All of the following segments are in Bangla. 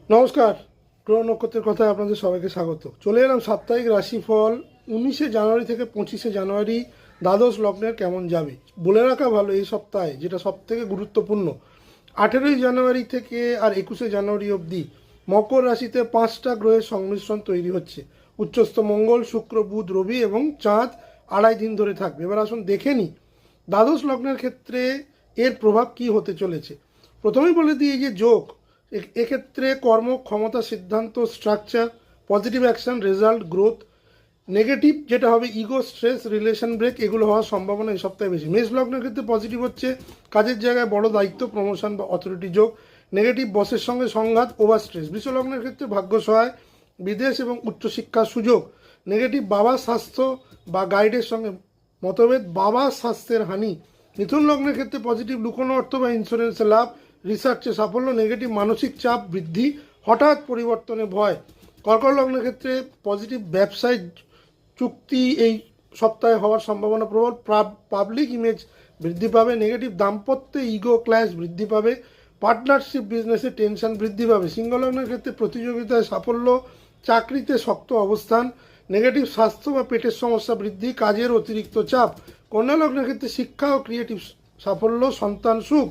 নমস্কার। গ্রহ নক্ষত্রের কথায় আপনাদের সবাইকে স্বাগত। চলে এলাম সাপ্তাহিক রাশিফল 19শে জানুয়ারি থেকে 25শে জানুয়ারি দ্বাদশ লগ্নের কেমন যাবে। বলে রাখা ভালো, এই সপ্তাহে যেটা সবথেকে গুরুত্বপূর্ণ, 18ই জানুয়ারি থেকে আর 21শে জানুয়ারি অবধি মকর রাশিতে 5টা গ্রহের সংমিশ্রণ তৈরি হচ্ছে। উচ্চস্থ মঙ্গল, শুক্র, বুধ, রবি এবং চাঁদ 2.5 দিন ধরে থাকবে। এবার আসুন দেখে নিই দ্বাদশ লগ্নের ক্ষেত্রে এর প্রভাব কি হতে চলেছে। প্রথমেই বলে দিই, এই যে যোগ, এক্ষেত্রে কর্ম, ক্ষমতা, সিদ্ধান্ত, structure, positive action, result, growth. Negative যেটা হবে ইগো, স্ট্রেস, রিলেশন ব্রেক, এগুলো হওয়ার সম্ভাবনা এই সপ্তাহে বেশি। মেষ লগ্নের ক্ষেত্রে পজিটিভ হচ্ছে কাজের জায়গায় বড় দায়িত্ব, প্রমোশন বা অথরিটি যোগ। নেগেটিভ বসের সঙ্গে সংঘাত, ওভার স্ট্রেস। বৃষ লগ্নের ক্ষেত্রে ভাগ্য সহায়, বিদেশ এবং উচ্চশিক্ষার সুযোগ। নেগেটিভ বাবার স্বাস্থ্য বা গাইডের সঙ্গে মতভেদ, বাবার স্বাস্থ্যের হানি। মিথুন লগ্নের ক্ষেত্রে পজিটিভ লুকোনো অর্থ বা ইন্স্যুরেন্সের লাভ, রিসার্চে সাফল্য। নেগেটিভ মানসিক চাপ বৃদ্ধি, হঠাৎ পরিবর্তনে ভয়। কর্কট লগ্নের ক্ষেত্রে পজিটিভ ব্যবসায় চুক্তি এই সপ্তাহে হওয়ার সম্ভাবনা প্রবল, পাবলিক ইমেজ বৃদ্ধি পাবে। নেগেটিভ দাম্পত্যে ইগো ক্ল্যাশ বৃদ্ধি পাবে, পার্টনারশিপ বিজনেসে টেনশন বৃদ্ধি পাবে। সিংহ লগ্নের ক্ষেত্রে প্রতিযোগিতায় সাফল্য, চাকরিতে শক্ত অবস্থান। নেগেটিভ স্বাস্থ্য বা পেটের সমস্যা বৃদ্ধি, কাজের অতিরিক্ত চাপ। কন্যা লগ্নের ক্ষেত্রে শিক্ষা ও ক্রিয়েটিভ সাফল্য, সন্তান সুখ।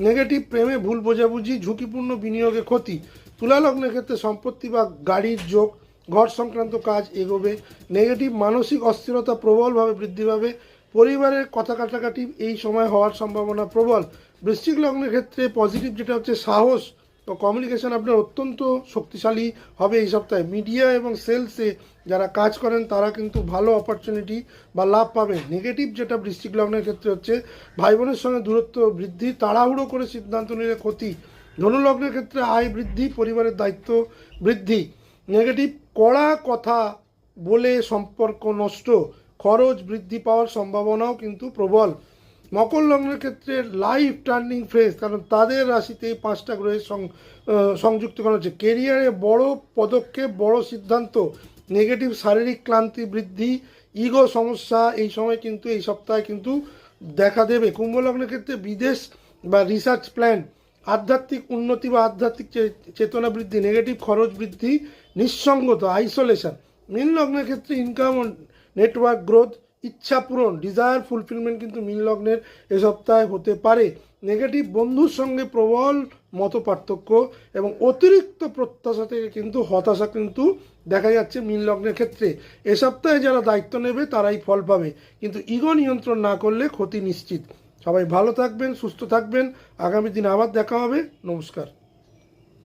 নেগেটিভ প্রেমে ভুল বোঝাবুঝি, ঝুঁকিপূর্ণ বিনিয়োগে ক্ষতি। তুলা লগ্নের ক্ষেত্রে সম্পত্তি বা গাড়ির যোগ, ঘর সংক্রান্ত কাজ এগোবে। নেগেটিভ মানসিক অস্থিরতা প্রবলভাবে বৃদ্ধি পাবে, পরিবারের কথা কাটাকাটি এই সময় হওয়ার সম্ভাবনা প্রবল। বৃশ্চিক লগ্নের ক্ষেত্রে পজিটিভ যেটা হচ্ছে সাহস ও কমিউনিকেশন আপনার অত্যন্ত শক্তিশালী হবে এই সপ্তাহে। মিডিয়া এবং সেলসে যারা কাজ করেন তারা কিন্তু ভালো অপরচুনিটি বা লাভ পাবেন। নেগেটিভ যেটা বৃশ্চিক লগ্নের ক্ষেত্রে হচ্ছে ভাই বোনের সঙ্গে দূরত্ব বৃদ্ধি, তাড়াহুড়ো করে সিদ্ধান্ত নিলে ক্ষতি। ধনু লগ্নের ক্ষেত্রে আয় বৃদ্ধি, পরিবারের দায়িত্ব বৃদ্ধি। নেগেটিভ কড়া কথা বলে সম্পর্ক নষ্ট, খরচ বৃদ্ধি পাওয়ার সম্ভাবনাও কিন্তু প্রবল। মকর লগ্নের ক্ষেত্রে লাইফ টার্নিং ফেজ, কারণ তাদের রাশিতে এই 5টা গ্রহের সংযুক্ত করা হচ্ছে। কেরিয়ারে বড় পদক্ষেপ, বড় সিদ্ধান্ত। নেগেটিভ শারীরিক ক্লান্তি বৃদ্ধি, ইগো সমস্যা এই সময় কিন্তু এই সপ্তাহে কিন্তু দেখা দেবে। কুম্ভ লগ্নের ক্ষেত্রে বিদেশ বা রিসার্চ প্ল্যান, আধ্যাত্মিক উন্নতি বা আধ্যাত্মিক চেতনা বৃদ্ধি। নেগেটিভ খরচ বৃদ্ধি, নিঃসঙ্গতা, আইসোলেশন। মীন লগ্নের ক্ষেত্রে ইনকাম ও নেটওয়ার্ক গ্রোথ, ইচ্ছা পূরণ, ডিজায়ার ফুলফিলমেন্ট কিন্তু মীন লগ্নের এ সপ্তাহে হতে পারে। নেগেটিভ বন্ধুর সঙ্গে প্রবল মত পার্থক্য এবং অতিরিক্ত প্রত্যাশা থেকে কিন্তু হতাশা কিন্তু দেখা যাচ্ছে মীন লগ্নের ক্ষেত্রে। এ সপ্তাহে যারা দায়িত্ব নেবে তারাই ফল পাবে, কিন্তু ইগো নিয়ন্ত্রণ না করলে ক্ষতি নিশ্চিত। সবাই ভালো থাকবেন, সুস্থ থাকবেন। আগামী দিন আবার দেখা হবে। নমস্কার।